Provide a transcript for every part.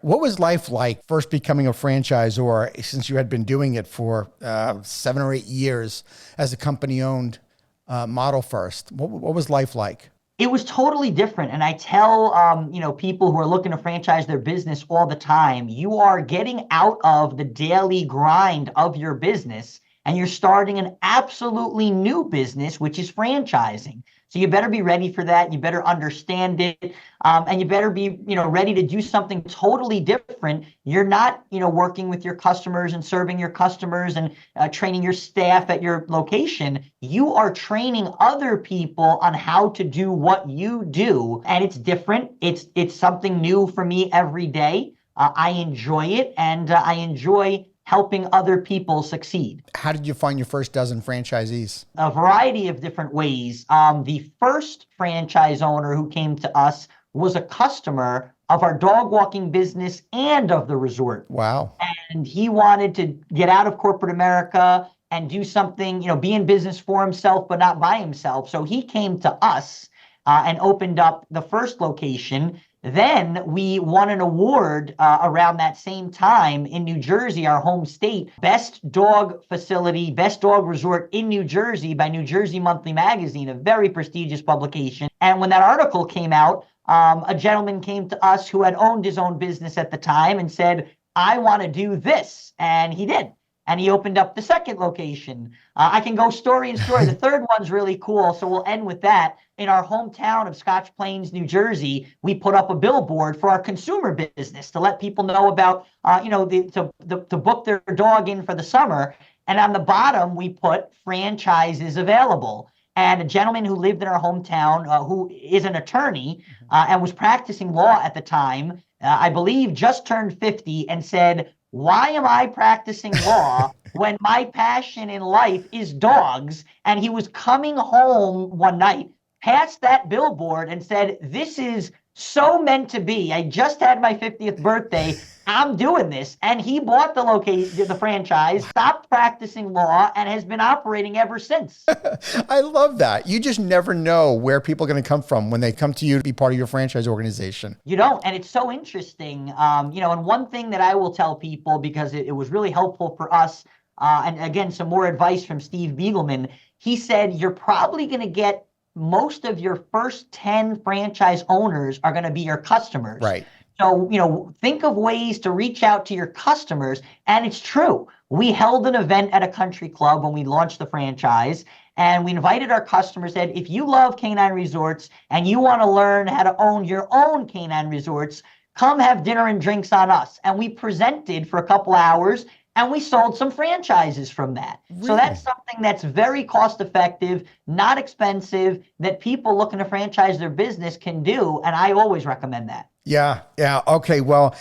What was life like first becoming a franchisor since you had been doing it for 7 or 8 years as a company owned model first? What was life like? It was totally different. And I tell, people who are looking to franchise their business all the time, you are getting out of the daily grind of your business and you're starting an absolutely new business, which is franchising. So you better be ready for that. You better understand it. And you better be, ready to do something totally different. You're not, working with your customers and serving your customers and training your staff at your location. You are training other people on how to do what you do, and it's different. It's something new for me every day. I enjoy it, and I enjoy helping other people succeed. How did you find your first dozen franchisees? A variety of different ways. The first franchise owner who came to us was a customer of our dog walking business and of the resort. Wow. And he wanted to get out of corporate America and do something, be in business for himself, but not by himself. So he came to us and opened up the first location. Then we won an award around that same time in New Jersey, our home state, best dog facility, best dog resort in New Jersey by New Jersey Monthly Magazine, a very prestigious publication. And when that article came out, a gentleman came to us who had owned his own business at the time and said, I want to do this. And he did. And he opened up the second location. I can go story and story. The third one's really cool, so we'll end with that. In our hometown of Scotch Plains, New Jersey, we put up a billboard for our consumer business to let people know about, to book their dog in for the summer. And on the bottom, we put franchises available. And a gentleman who lived in our hometown, who is an attorney and was practicing law at the time, I believe just turned 50, and said, why am I practicing law when my passion in life is dogs? And he was coming home one night, past that billboard, and said, this is so meant to be. I just had my 50th birthday. I'm doing this. And he bought the location, the franchise, stopped practicing law, and has been operating ever since. I love that. You just never know where people are going to come from when they come to you to be part of your franchise organization. You don't. And it's so interesting. And one thing that I will tell people, because it was really helpful for us, and again, some more advice from Steve Biegelman, he said, you're probably going to get most of your first 10 franchise owners are going to be your customers. Right. So, think of ways to reach out to your customers. And it's true. We held an event at a country club when we launched the franchise, and we invited our customers, said, if you love K-9 resorts and you want to learn how to own your own K-9 resorts, come have dinner and drinks on us. And we presented for a couple hours, and we sold some franchises from that. Really? So that's something that's very cost effective, not expensive, that people looking to franchise their business can do. And I always recommend that. Yeah. Yeah. Okay. Well,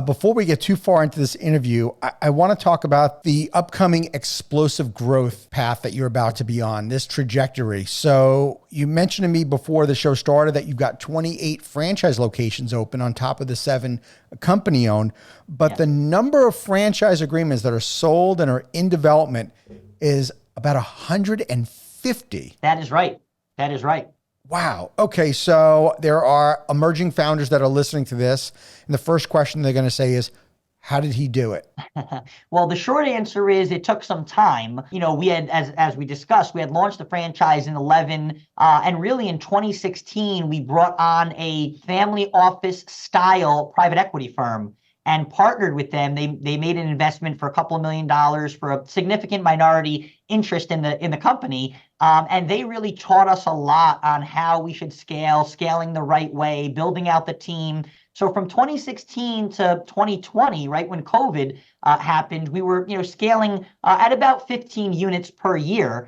before we get too far into this interview, I want to talk about the upcoming explosive growth path that you're about to be on, this trajectory. So you mentioned to me before the show started that you've got 28 franchise locations open on top of the 7 company owned, but the number of franchise agreements that are sold and are in development is about 150. That is right. That is right. Wow. Okay. So there are emerging founders that are listening to this. And the first question they're going to say is, how did he do it? Well, the short answer is it took some time. We had, as we discussed, we had launched the franchise in 11, and really in 2016, we brought on a family office style private equity firm and partnered with them. They made an investment for a couple of $1 million for a significant minority interest in the company. And they really taught us a lot on how we should scaling the right way, building out the team. So from 2016 to 2020, right when COVID happened, we were scaling at about 15 units per year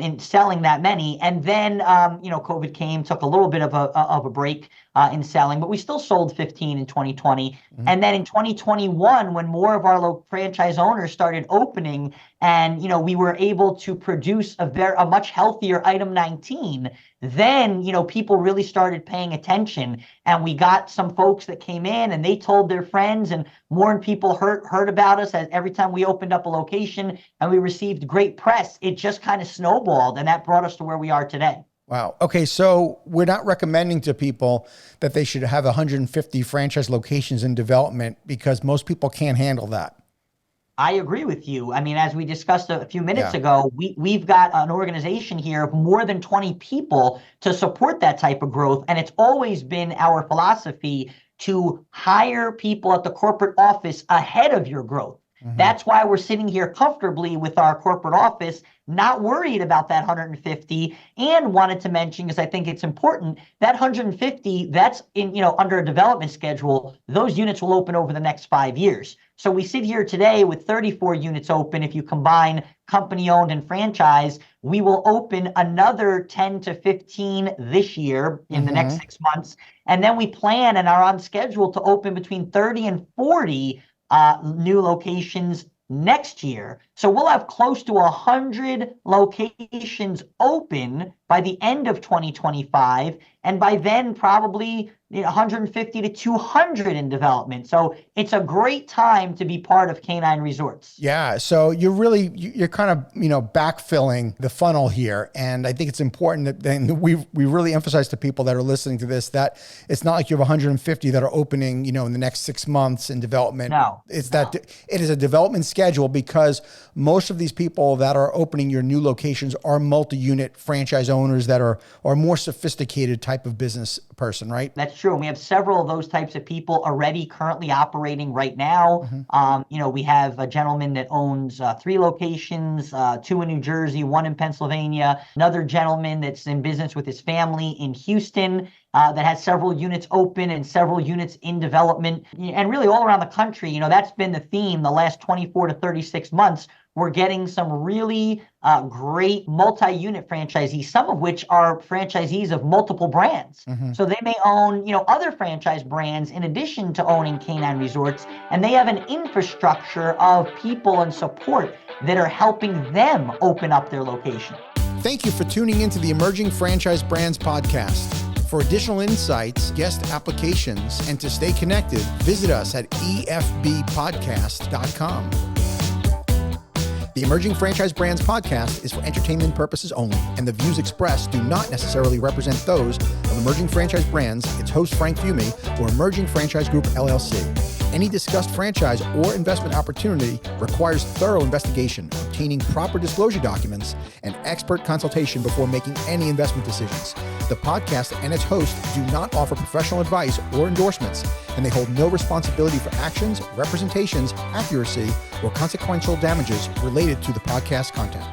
in selling that many. And then COVID came, took a little bit of a break in selling, but we still sold 15 in 2020. Mm-hmm. And then in 2021, when more of our franchise owners started opening, and we were able to produce a much healthier item 19, then people really started paying attention, and we got some folks that came in and they told their friends, and more people heard about us as every time we opened up a location, and we received great press. It just kind of snowballed, and that brought us to where we are today. Wow. Okay. So we're not recommending to people that they should have 150 franchise locations in development because most people can't handle that. I agree with you. I mean, as we discussed a few minutes Yeah. ago, we've got an organization here of more than 20 people to support that type of growth. And it's always been our philosophy to hire people at the corporate office ahead of your growth. That's why we're sitting here comfortably with our corporate office, not worried about that 150, and wanted to mention, because I think it's important, that 150, that's in, under a development schedule, those units will open over the next 5 years. So we sit here today with 34 units open. If you combine company owned and franchise, we will open another 10 to 15 this year in the next 6 months. And then we plan and are on schedule to open between 30 and 40 new locations next year. So we'll have close to 100 locations open by the end of 2025. And by then, probably 150 to 200 in development. So it's a great time to be part of K-9 Resorts. Yeah. So you're kind of, backfilling the funnel here. And I think it's important that then we really emphasize to people that are listening to this, that it's not like you have 150 that are opening, in the next 6 months in development. No. That it is a development schedule, because most of these people that are opening your new locations are multi-unit franchise owners that are more sophisticated type of business person, right? That's true. And we have several of those types of people already currently operating right now. We have a gentleman that owns 3 locations, 2 in New Jersey, 1 in Pennsylvania, another gentleman that's in business with his family in Houston, that has several units open and several units in development. And really all around the country, that's been the theme the last 24 to 36 months. We're getting some really great multi-unit franchisees, some of which are franchisees of multiple brands. So they may own, other franchise brands in addition to owning K-9 Resorts, and they have an infrastructure of people and support that are helping them open up their location. Thank you for tuning into the Emerging Franchise Brands podcast. For additional insights, guest applications, and to stay connected, visit us at efbpodcast.com. The Emerging Franchise Brands podcast is for entertainment purposes only, and the views expressed do not necessarily represent those of Emerging Franchise Brands, its host Frank Fumey, or Emerging Franchise Group LLC. Any discussed franchise or investment opportunity requires thorough investigation, obtaining proper disclosure documents, and expert consultation before making any investment decisions. The podcast and its host do not offer professional advice or endorsements, and they hold no responsibility for actions, representations, accuracy, or consequential damages related to the podcast content.